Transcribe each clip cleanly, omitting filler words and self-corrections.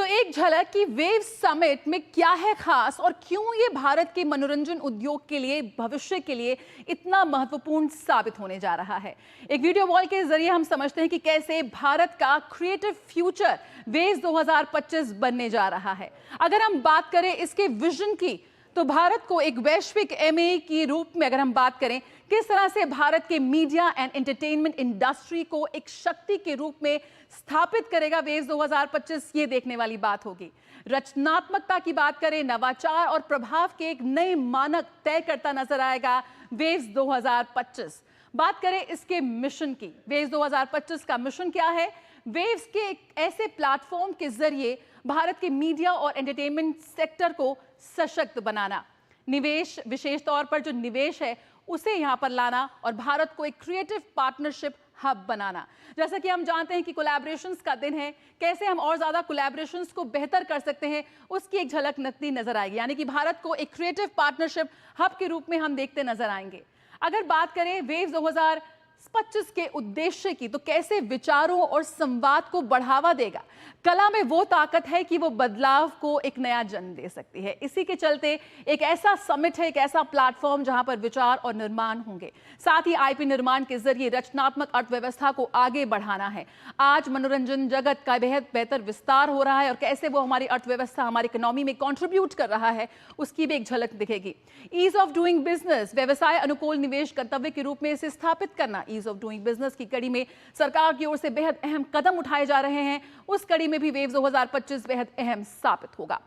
एक झलक कि वेव समिट में क्या है खास और क्यों ये भारत के मनोरंजन उद्योग के लिए भविष्य के लिए इतना महत्वपूर्ण साबित होने जा रहा है। एक वीडियो वॉल के जरिए हम समझते हैं कि कैसे भारत का क्रिएटिव फ्यूचर वेव्स 2025 बनने जा रहा है। अगर हम बात करें इसके विजन की तो भारत को एक वैश्विक एमए के रूप में अगर हम बात करें किस तरह से भारत के मीडिया एंड एंटरटेनमेंट इंडस्ट्री को एक शक्ति के रूप में स्थापित करेगा वेव्स 2025, ये देखने वाली बात होगी। रचनात्मकता की बात करें, नवाचार और प्रभाव के एक नए मानक तय करता नजर आएगा वेव्स 2025। बात करें इसके मिशन की, वेव्स 2025 का मिशन क्या है? वेव्स के एक ऐसे प्लेटफॉर्म के जरिए भारत के मीडिया और एंटरटेनमेंट सेक्टर को सशक्त बनाना, निवेश, विशेष तौर पर जो निवेश है उसे यहां पर लाना और भारत को एक क्रिएटिव पार्टनरशिप हब बनाना। जैसा कि हम जानते हैं कि कोलैबोरेशंस का दिन है, कैसे हम और ज्यादा कोलैबोरेशंस को बेहतर कर सकते हैं उसकी एक झलक नकदी नजर आएगी। यानी कि भारत को एक क्रिएटिव पार्टनरशिप हब के रूप में हम देखते नजर आएंगे। अगर बात करें वेव्स 2025 के उद्देश्य की तो कैसे विचारों और संवाद को बढ़ावा देगा। कला में वो ताकत है कि वो बदलाव को एक नया जन्म दे सकती है। इसी के चलते एक ऐसा समिट है, एक ऐसा प्लेटफॉर्म जहां पर विचार और निर्माण होंगे। साथ ही आईपी निर्माण के जरिए रचनात्मक अर्थव्यवस्था को आगे बढ़ाना है। आज मनोरंजन जगत का बेहद बेहतर विस्तार हो रहा है और कैसे वो हमारी अर्थव्यवस्था, हमारी इकोनॉमी में कंट्रीब्यूट कर रहा है उसकी भी एक झलक दिखेगी। ईज ऑफ डूइंग बिजनेस, व्यवसाय अनुकूल निवेश गंतव्य के रूप में इसे स्थापित करना। ईज ऑफ डूइंग बिजनेस की कड़ी में सरकार की ओर से बेहद अहम कदम उठाए जा रहे हैं, उस कड़ी में भी वेव्स 2025 बेहद अहम साबित होगा।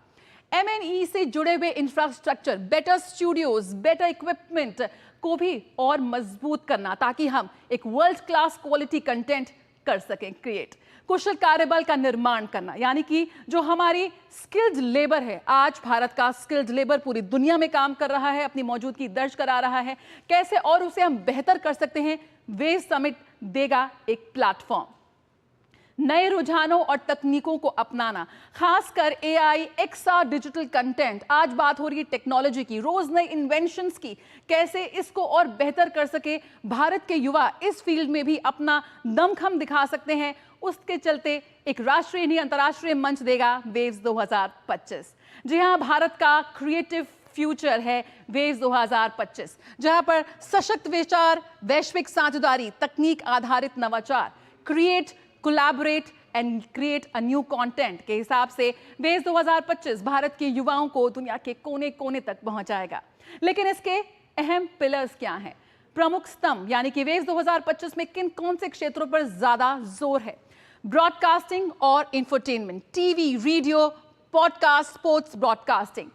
एमएनई से जुड़े हुए infrastructure, better studios, better equipment को भी और मजबूत करना ताकि हम एक वर्ल्ड क्लास क्वालिटी कंटेंट कर सकें क्रिएट। कुशल कार्यबल का निर्माण करना, यानी कि जो हमारी स्किल्ड लेबर है, आज भारत का स्किल्ड लेबर पूरी दुनिया में काम कर रहा है, अपनी मौजूदगी दर्ज करा रहा है, कैसे और उसे हम बेहतर कर सकते हैं, वेव समिट देगा एक प्लेटफॉर्म। नए रुझानों और तकनीकों को अपनाना, खासकर एआई, एक्सआर, डिजिटल कंटेंट। आज बात हो रही है टेक्नोलॉजी की, रोज नए इन्वेंशंस की, कैसे इसको और बेहतर कर सके भारत के युवा इस फील्ड में भी अपना दमखम दिखा सकते हैं। उसके चलते एक राष्ट्रीय नहीं अंतर्राष्ट्रीय मंच देगा वेव्स 2025। जी हाँ, भारत का क्रिएटिव फ्यूचर है वेव्स 2025, जहां पर सशक्त विचार, वैश्विक साझेदारी, तकनीक आधारित नवाचार, create, collaborate and create a new content के हिसाब से वेव्स 2025 भारत के युवाओं को दुनिया के कोने कोने तक पहुंचाएगा। लेकिन इसके अहम पिलर्स क्या हैं, प्रमुख स्तंभ, यानी कि वेव्स 2025 में किन कौन से क्षेत्रों पर ज्यादा जोर है? ब्रॉडकास्टिंग और infotainment, TV, radio, podcast, sports broadcasting.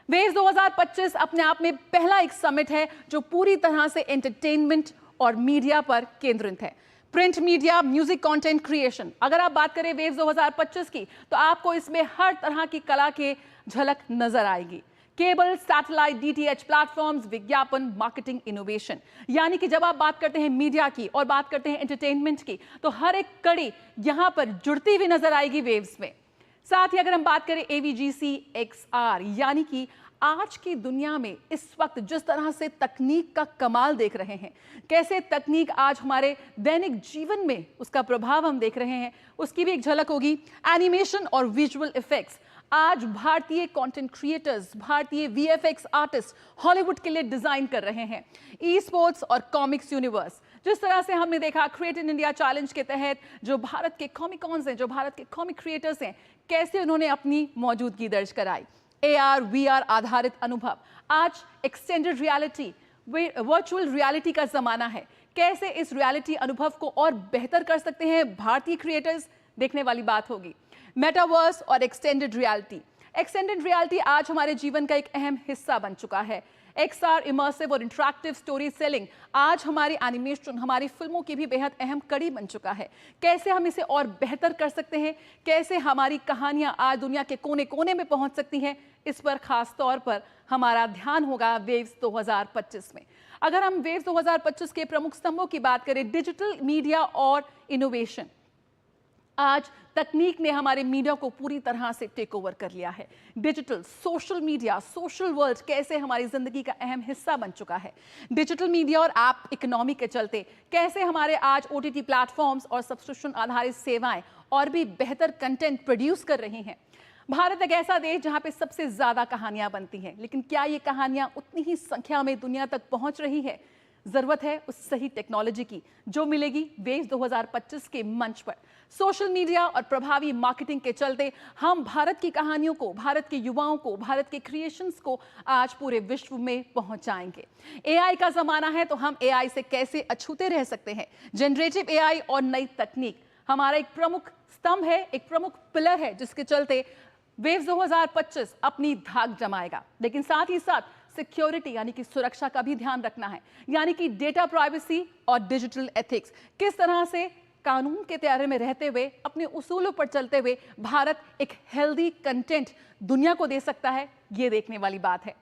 Waves 2025 अपने आप में पहला एक समिट है जो पूरी तरह से एंटरटेनमेंट और मीडिया पर केंद्रित है। Print media, music content creation. अगर आप बात करें वेव्स 2025 की तो आपको इसमें हर तरह की कला के झलक नजर आएगी। केबल, सैटेलाइट, डीटीएच प्लेटफॉर्म्स, विज्ञापन, मार्केटिंग, इनोवेशन। यानी कि जब आप बात करते हैं मीडिया की और बात करते हैं एंटरटेनमेंट की तो हर एक कड़ी यहां पर जुड़ती हुई नजर आएगी वेव्स में। साथ ही अगर हम बात करें एवीजीसी एक्सआर, यानी कि आज की दुनिया में इस वक्त जिस तरह से तकनीक का कमाल देख रहे हैं, कैसे तकनीक आज हमारे दैनिक जीवन में उसका प्रभाव हम देख रहे हैं, उसकी भी एक झलक होगी। एनिमेशन और विजुअल इफेक्ट्स, आज भारतीय कंटेंट क्रिएटर्स, भारतीय वीएफएक्स आर्टिस्ट हॉलीवुड के लिए डिजाइन कर रहे हैं। ई स्पोर्ट्स और कॉमिक्स यूनिवर्स, जिस तरह से हमने देखा क्रिएट इन इंडिया चैलेंज के तहत जो भारत के कॉमिकॉन्स हैं, जो भारत के कॉमिक क्रिएटर्स हैं, कैसे उन्होंने अपनी मौजूदगी दर्ज कराई। एआर, वीआर आधारित अनुभव, आज एक्सटेंडेड रियलिटी, वर्चुअल रियलिटी का जमाना है, कैसे इस रियलिटी अनुभव को और बेहतर कर सकते हैं भारतीय क्रिएटर्स, देखने वाली बात होगी। मेटावर्स और एक्सटेंडेड रियलिटी, एक्सटेंडेड रियलिटी आज हमारे जीवन का एक अहम हिस्सा बन चुका है। एक्सआर, इमर्सिव और इंटरैक्टिव स्टोरी सेलिंग आज हमारी एनिमेशन, हमारी फिल्मों की भी बेहद अहम कड़ी बन चुका है। कैसे हम इसे और बेहतर कर सकते हैं, कैसे हमारी कहानियां आज दुनिया के कोने कोने में पहुंच सकती हैं, इस पर खास तौर पर हमारा ध्यान होगा वेव्स 2025 में। अगर हम वेव्स 2025 के प्रमुख स्तंभों की बात करें, डिजिटल मीडिया और इनोवेशन, आज तकनीक ने हमारे मीडिया को पूरी तरह से टेक ओवर कर लिया है। Digital, social media, social world कैसे हमारी जिंदगी का अहम हिस्सा बन चुका है। डिजिटल मीडिया और ऐप इकोनॉमी के चलते कैसे हमारे आज ओटीटी प्लेटफॉर्म्स और सब्सक्रिप्शन आधारित सेवाएं और भी बेहतर कंटेंट प्रोड्यूस कर रही हैं। भारत एक ऐसा देश जहां पे सबसे ज्यादा कहानियां बनती हैं, लेकिन क्या ये कहानियां उतनी ही संख्या में दुनिया तक पहुंच रही है? जरूरत है उस सही टेक्नोलॉजी की जो मिलेगी वेव्स 2025 के मंच पर। सोशल मीडिया और प्रभावी मार्केटिंग के चलते हम भारत की कहानियों को, भारत के युवाओं को, भारत के क्रिएशंस को आज पूरे विश्व में पहुंचाएंगे। एआई का जमाना है तो हम एआई से कैसे अछूते रह सकते हैं? जनरेटिव एआई और नई तकनीक हमारा एक प्रमुख स्तंभ है, एक प्रमुख पिलर है जिसके चलते वेव्स 2025 अपनी धाक जमाएगा। लेकिन साथ ही साथ सिक्योरिटी यानी कि सुरक्षा का भी ध्यान रखना है, यानी कि डेटा प्राइवेसी और डिजिटल एथिक्स। किस तरह से कानून के दायरे में रहते हुए, अपने उसूलों पर चलते हुए भारत एक हेल्दी कंटेंट दुनिया को दे सकता है, ये देखने वाली बात है।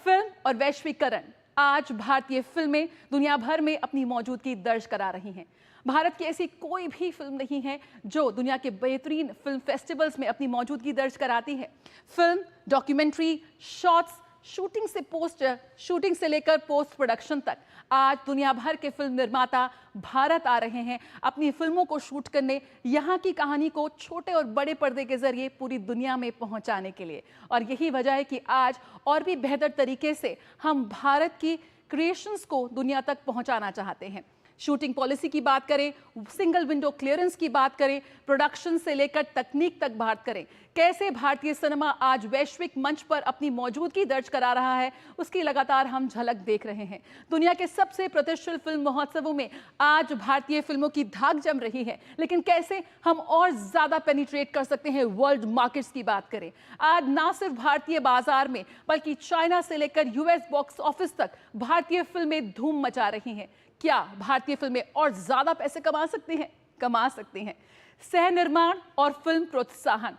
फिल्म और वैश्वीकरण, आज भारतीय फिल्में दुनिया भर में अपनी मौजूदगी दर्ज करा रही हैं। भारत की ऐसी कोई भी फिल्म नहीं है जो दुनिया के बेहतरीन फिल्म फेस्टिवल्स में अपनी मौजूदगी दर्ज कराती है। फिल्म, डॉक्यूमेंट्री, शॉर्ट्स, शूटिंग से लेकर पोस्ट प्रोडक्शन तक आज दुनिया भर के फिल्म निर्माता भारत आ रहे हैं अपनी फिल्मों को शूट करने, यहाँ की कहानी को छोटे और बड़े पर्दे के जरिए पूरी दुनिया में पहुंचाने के लिए। और यही वजह है कि आज और भी बेहतर तरीके से हम भारत की क्रिएशंस को दुनिया तक पहुंचाना चाहते हैं। शूटिंग पॉलिसी की बात करें, सिंगल विंडो क्लियरेंस की बात करें, प्रोडक्शन से लेकर तकनीक तक बात करें, कैसे भारतीय सिनेमा आज वैश्विक मंच पर अपनी मौजूदगी दर्ज करा रहा है, उसकी लगातार हम झलक देख रहे हैं। दुनिया के सबसे प्रतिष्ठित फिल्म महोत्सवों में आज भारतीय फिल्मों की धाक जम रही है, लेकिन कैसे हम और ज्यादा पेनिट्रेट कर सकते हैं वर्ल्ड मार्केट्स की बात करें। आज ना सिर्फ भारतीय बाजार में बल्कि चाइना से लेकर यूएस बॉक्स ऑफिस तक भारतीय फिल्में धूम मचा रही हैं। क्या भारतीय फिल्में और ज्यादा पैसे कमा सकती हैं? कमा सकती हैं। सह निर्माण और फिल्म प्रोत्साहन,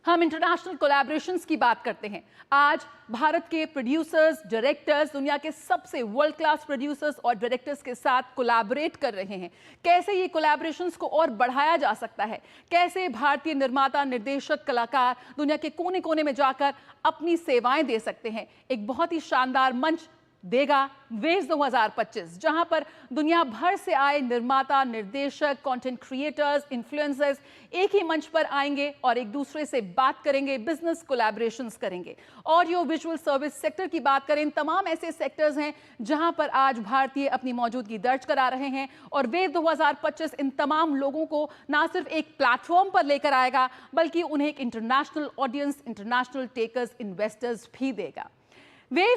हम इंटरनेशनल कोलैबोरेशंस की बात करते हैं। आज भारत के प्रोड्यूसर्स, डायरेक्टर्स दुनिया के सबसे वर्ल्ड क्लास प्रोड्यूसर्स और डायरेक्टर्स के साथ कोलैबोरेट कर रहे हैं। कैसे ये कोलैबोरेशंस को और बढ़ाया जा सकता है? कैसे भारतीय निर्माता, निर्देशक, कलाकार दुनिया के कोने कोने में जाकर अपनी सेवाएं दे सकते हैं? एक बहुत ही शानदार मंच देगा वेव्स 2025, जहां पर दुनिया भर से आए निर्माता, निर्देशक, कंटेंट क्रिएटर्स, इन्फ्लुएंसर्स एक ही मंच पर आएंगे और एक दूसरे से बात करेंगे, बिजनेस कोलैबोरेशंस करेंगे। ऑडियो विजुअल सर्विस सेक्टर की बात करें, तमाम ऐसे सेक्टर्स हैं जहां पर आज भारतीय अपनी मौजूदगी दर्ज करा रहे हैं और वेव 2025 इन तमाम लोगों को ना सिर्फ एक प्लेटफॉर्म पर लेकर आएगा बल्कि उन्हें एक international audience, international takers, investors भी देगा। वेव्स